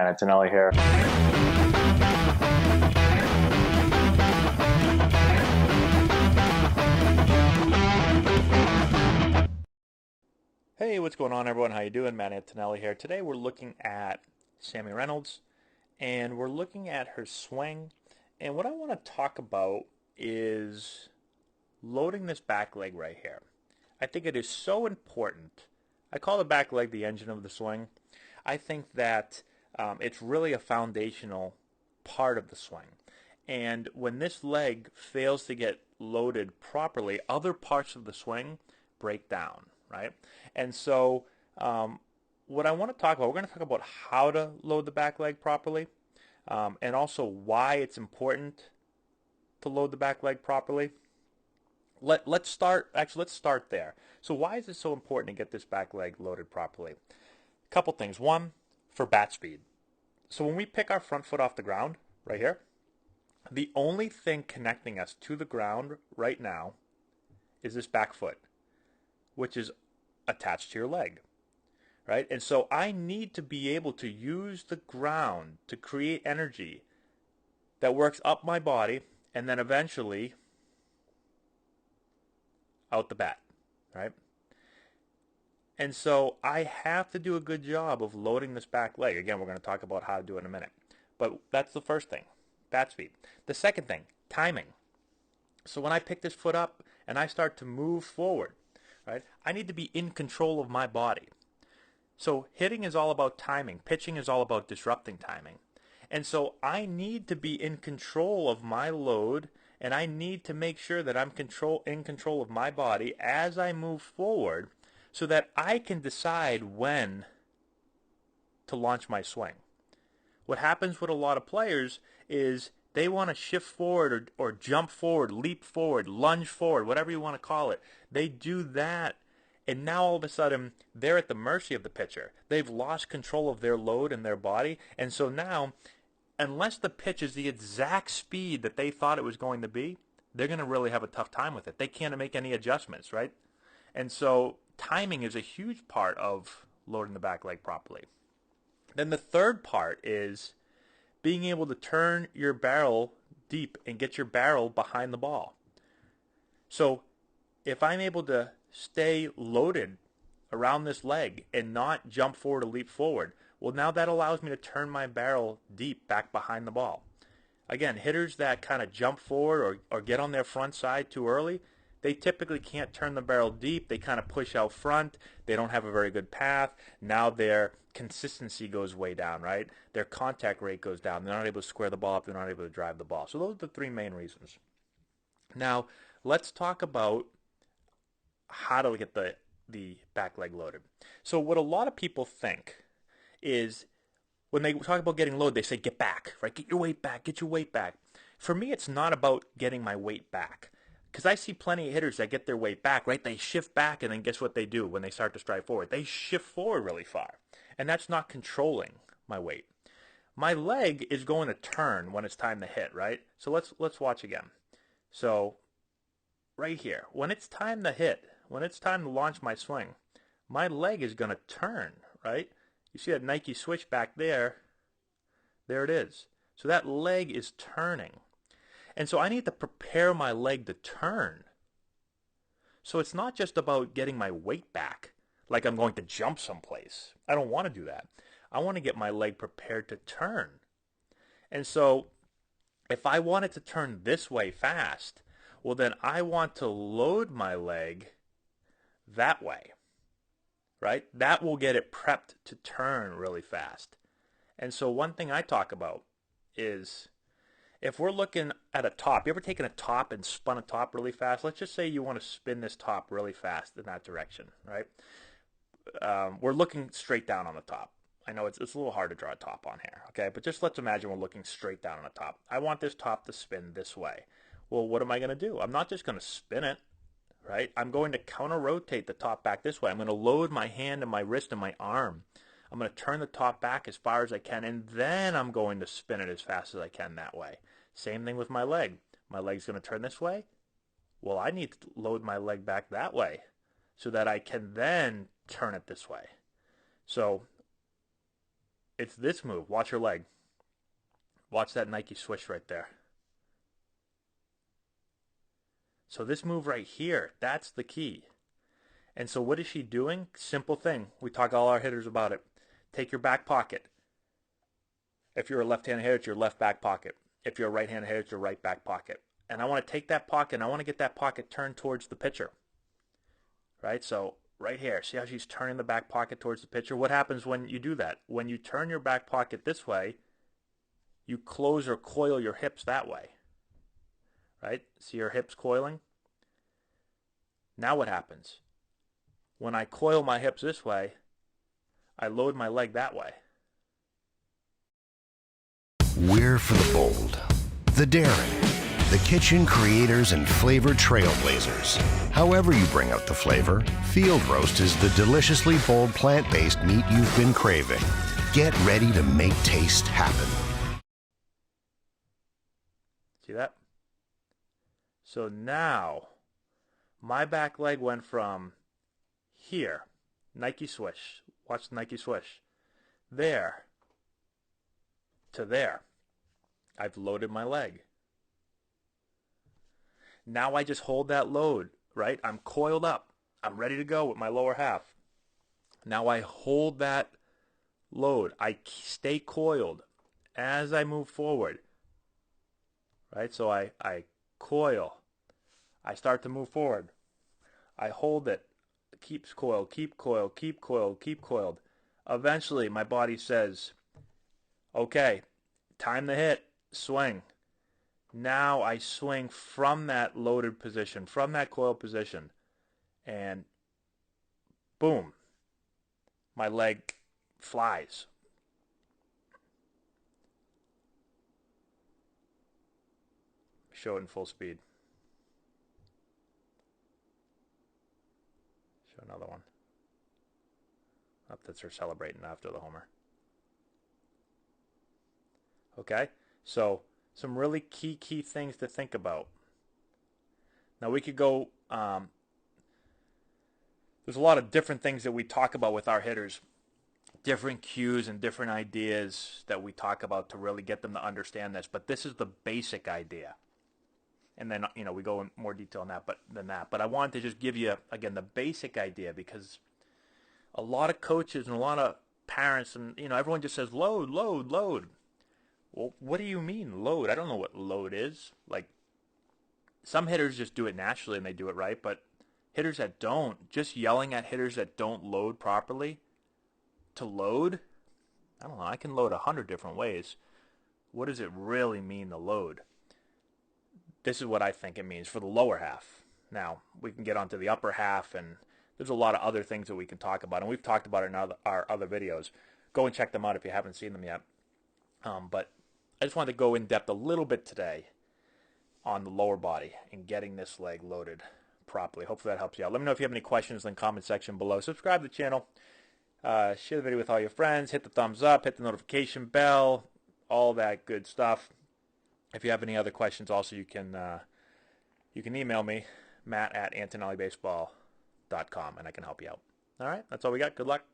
Matt Antonelli here. Hey, what's going on, everyone? How you doing? Matt Antonelli here. Today we're looking at Sammy Reynolds, and we're looking at her swing. And what I want to talk about is loading this back leg right here. I think it is so important. I call the back leg the engine of the swing. I think that it's really a foundational part of the swing. And when this leg fails to get loaded properly, other parts of the swing break down, right? And so what I want to talk about, we're going to talk about how to load the back leg properly, and also why it's important to load the back leg properly. Let's start there. So why is it so important to get this back leg loaded properly? A couple things. One, for bat speed. So when we pick our front foot off the ground, right here, the only thing connecting us to the ground right now is this back foot, which is attached to your leg, right? And so I need to be able to use the ground to create energy that works up my body and then eventually out the bat, right? And so I have to do a good job of loading this back leg. Again, we're going to talk about how to do it in a minute. But that's the first thing, bat speed. The second thing, timing. So when I pick this foot up and I start to move forward, right, I need to be in control of my body. So hitting is all about timing. Pitching is all about disrupting timing. And so I need to be in control of my load, and I need to make sure that I'm in control of my body as I move forward so that I can decide when to launch my swing. What happens with a lot of players is they want to shift forward or jump forward, leap forward, lunge forward, whatever you want to call it. They do that, and now all of a sudden they're at the mercy of the pitcher. They've lost control of their load and their body, and so now, unless the pitch is the exact speed that they thought it was going to be, they're going to really have a tough time with it. They can't make any adjustments, right? And so timing is a huge part of loading the back leg properly. Then the third part is being able to turn your barrel deep and get your barrel behind the ball. So if I'm able to stay loaded around this leg and not jump forward or leap forward, well, now that allows me to turn my barrel deep back behind the ball. Again, hitters that kind of jump forward or get on their front side too early, they typically can't turn the barrel deep. They kind of push out front. They don't have a very good path. Now their consistency goes way down, right? Their contact rate goes down. They're not able to square the ball up. They're not able to drive the ball. So those are the three main reasons. Now, let's talk about how to get the back leg loaded. So what a lot of people think is when they talk about getting loaded, they say get back, right? Get your weight back, get your weight back. For me, it's not about getting my weight back. Because I see plenty of hitters that get their weight back, right? They shift back, and then guess what they do when they start to stride forward? They shift forward really far. And that's not controlling my weight. My leg is going to turn when it's time to hit, right? So let's watch again. So right here, when it's time to hit, when it's time to launch my swing, my leg is going to turn, right? You see that Nike switch back there? There it is. So that leg is turning. And so I need to prepare my leg to turn. So it's not just about getting my weight back, like I'm going to jump someplace. I don't want to do that. I want to get my leg prepared to turn. And so if I want it to turn this way fast, well then I want to load my leg that way, right? That will get it prepped to turn really fast. And so one thing I talk about is if we're looking at a top, you ever taken a top and spun a top really fast? Let's just say you want to spin this top really fast in that direction, right? We're looking straight down on the top. I know it's a little hard to draw a top on here, okay? But just let's imagine we're looking straight down on the top. I want this top to spin this way. Well, what am I going to do? I'm not just going to spin it, right? I'm going to counter-rotate the top back this way. I'm going to load my hand and my wrist and my arm. I'm going to turn the top back as far as I can, and then I'm going to spin it as fast as I can that way. Same thing with my leg. My leg's going to turn this way. Well, I need to load my leg back that way so that I can then turn it this way. So It's this move. Watch her leg. Watch that Nike swish right there. So this move right here, that's the key. And so what is she doing? Simple thing. We talk all our hitters about it. Take your back pocket. If you're a left-handed hitter, it's your left back pocket. If you're a right-handed hitter, it's your right back pocket. And I want to take that pocket and I want to get that pocket turned towards the pitcher. Right? So right here, see how she's turning the back pocket towards the pitcher? What happens when you do that? When you turn your back pocket this way, you close or coil your hips that way. Right? See your hips coiling? Now what happens? When I coil my hips this way, I load my leg that way. We're for the bold, the daring, the kitchen creators and flavor trailblazers. However you bring out the flavor, Field Roast is the deliciously bold plant-based meat you've been craving. Get ready to make taste happen. See that? So now, my back leg went from here, Nike swish, watch the Nike swish, there, to there. I've loaded my leg. Now I just hold that load, right? I'm coiled up. I'm ready to go with my lower half. Now I hold that load. I stay coiled as I move forward, right? So I coil. I start to move forward. I hold it. Keeps coiled, keep coiled, keep coiled, keep coiled. Eventually, my body says, okay, time to hit, swing. Now I swing from that loaded position, from that coiled position, and boom, my leg flies. Show it in full speed. Show another one. Oh, that's her celebrating after the homer. Okay, so some really key things to think about. Now we could go, there's a lot of different things that we talk about with our hitters, different cues and different ideas that we talk about to really get them to understand this, but this is the basic idea. And then, we go in more detail on that, but I wanted to just give you, again, the basic idea, because a lot of coaches and a lot of parents and, everyone just says load, load, load. Well, what do you mean load? I don't know what load is. Like, some hitters just do it naturally and they do it right, but hitters that don't, just yelling at hitters that don't load properly to load, I don't know, I can load 100 different ways. What does it really mean to load? This is what I think it means for the lower half. Now, we can get onto the upper half, and there's a lot of other things that we can talk about, and we've talked about it in our other videos. Go and check them out if you haven't seen them yet. But I just wanted to go in depth a little bit today on the lower body and getting this leg loaded properly. Hopefully that helps you out. Let me know if you have any questions in the comment section below. Subscribe to the channel. Share the video with all your friends. Hit the thumbs up. Hit the notification bell. All that good stuff. If you have any other questions, also you can email me, Matt@AntonelliBaseball.com, and I can help you out. All right, that's all we got. Good luck.